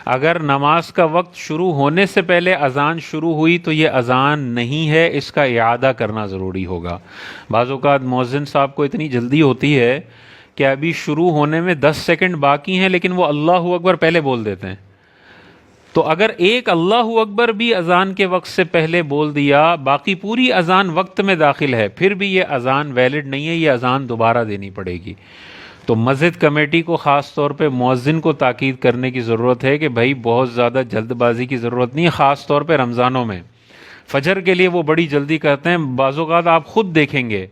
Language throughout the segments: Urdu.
اگر نماز کا وقت شروع ہونے سے پہلے اذان شروع ہوئی تو یہ اذان نہیں ہے، اس کا اعادہ کرنا ضروری ہوگا۔ بعض اوقات مؤذن صاحب کو اتنی جلدی ہوتی ہے کہ ابھی شروع ہونے میں 10 سیکنڈ باقی ہیں، لیکن وہ اللہ اکبر پہلے بول دیتے ہیں۔ تو اگر ایک اللہ اکبر بھی اذان کے وقت سے پہلے بول دیا، باقی پوری اذان وقت میں داخل ہے، پھر بھی یہ اذان ویلڈ نہیں ہے، یہ اذان دوبارہ دینی پڑے گی۔ تو مسجد کمیٹی کو خاص طور پہ مؤذن کو تاکید کرنے کی ضرورت ہے کہ بھائی بہت زیادہ جلد بازی کی ضرورت نہیں ہے، خاص طور پہ رمضانوں میں۔ فجر کے لیے وہ بڑی جلدی کرتے ہیں، بعض اوقات آپ خود دیکھیں گے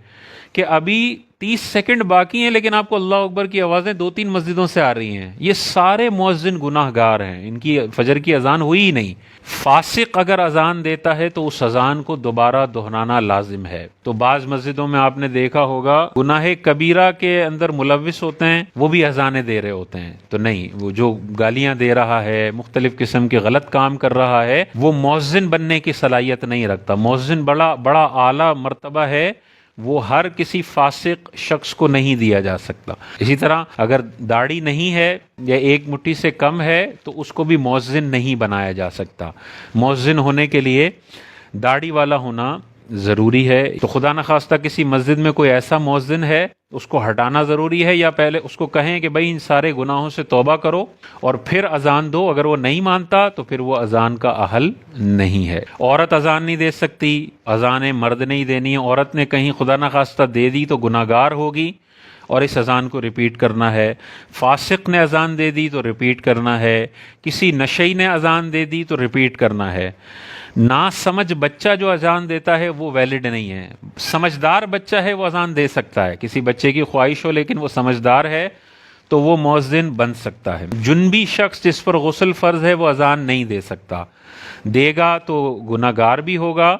کہ ابھی 30 سیکنڈ باقی ہیں لیکن آپ کو اللہ اکبر کی آوازیں 2-3 مسجدوں سے آ رہی ہیں۔ یہ سارے مؤذن گناہ گار ہیں، ان کی فجر کی اذان ہوئی ہی نہیں۔ فاسق اگر اذان دیتا ہے تو اس اذان کو دوبارہ دہرانا لازم ہے۔ تو بعض مسجدوں میں آپ نے دیکھا ہوگا گناہ کبیرہ کے اندر ملوث ہوتے ہیں، وہ بھی اذانیں دے رہے ہوتے ہیں۔ تو نہیں، وہ جو گالیاں دے رہا ہے، مختلف قسم کے غلط کام کر رہا ہے، وہ مؤذن بننے کی صلاحیت نہیں رکھتا۔ مؤذن بڑا اعلیٰ مرتبہ ہے، وہ ہر کسی فاسق شخص کو نہیں دیا جا سکتا۔ اسی طرح اگر داڑھی نہیں ہے یا ایک مٹھی سے کم ہے تو اس کو بھی مؤذن نہیں بنایا جا سکتا۔ مؤذن ہونے کے لیے داڑھی والا ہونا ضروری ہے۔ تو خدا نخواستہ کسی مسجد میں کوئی ایسا مؤذن ہے، اس کو ہٹانا ضروری ہے، یا پہلے اس کو کہیں کہ بھائی ان سارے گناہوں سے توبہ کرو اور پھر اذان دو۔ اگر وہ نہیں مانتا تو پھر وہ اذان کا اہل نہیں ہے۔ عورت اذان نہیں دے سکتی، اذانیں مرد نہیں دینی ہے۔ عورت نے کہیں خدا نخواستہ دے دی تو گناہ گار ہوگی اور اس اذان کو ریپیٹ کرنا ہے۔ فاسق نے اذان دے دی تو ریپیٹ کرنا ہے۔ کسی نشئی نے اذان دے دی تو ریپیٹ کرنا ہے۔ نا سمجھ بچہ جو اذان دیتا ہے وہ ویلڈ نہیں ہے۔ سمجھدار بچہ ہے وہ اذان دے سکتا ہے، کسی بچے کی خواہش ہو لیکن وہ سمجھدار ہے تو وہ مؤذن بن سکتا ہے۔ جنبی شخص جس پر غسل فرض ہے وہ اذان نہیں دے سکتا، دے گا تو گناہ گار بھی ہوگا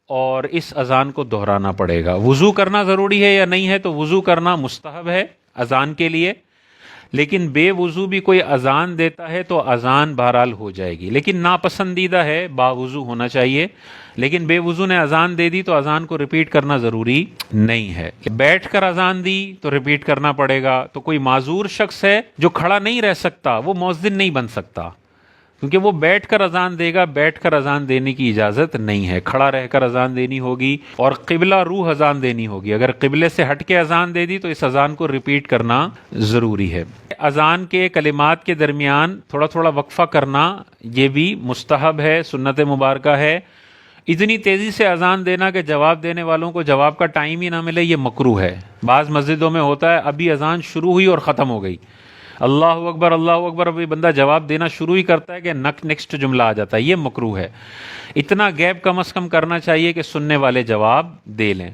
اور اس اذان کو دہرانا پڑے گا۔ وضو کرنا ضروری ہے یا نہیں ہے؟ تو وضو کرنا مستحب ہے اذان کے لیے، لیکن بے وضو بھی کوئی اذان دیتا ہے تو اذان بہرحال ہو جائے گی، لیکن ناپسندیدہ ہے، باوضو ہونا چاہیے۔ لیکن بے وضو نے اذان دے دی تو اذان کو ریپیٹ کرنا ضروری نہیں ہے۔ بیٹھ کر اذان دی تو ریپیٹ کرنا پڑے گا۔ تو کوئی معذور شخص ہے جو کھڑا نہیں رہ سکتا، وہ مؤذن نہیں بن سکتا، کیونکہ وہ بیٹھ کر اذان دے گا۔ بیٹھ کر اذان دینے کی اجازت نہیں ہے، کھڑا رہ کر اذان دینی ہوگی اور قبلہ روح اذان دینی ہوگی۔ اگر قبلے سے ہٹ کے اذان دے دی تو اس اذان کو ریپیٹ کرنا ضروری ہے۔ اذان کے کلمات کے درمیان تھوڑا تھوڑا وقفہ کرنا یہ بھی مستحب ہے، سنت مبارکہ ہے۔ اتنی تیزی سے اذان دینا کہ جواب دینے والوں کو جواب کا ٹائم ہی نہ ملے، یہ مکروہ ہے۔ بعض مسجدوں میں ہوتا ہے ابھی اذان شروع ہوئی اور ختم ہو گئی، اللہ اکبر، ابھی بندہ جواب دینا شروع ہی کرتا ہے کہ نیکسٹ جملہ آ جاتا ہے، یہ مکروہ ہے۔ اتنا گیپ کم از کم کرنا چاہیے کہ سننے والے جواب دے لیں۔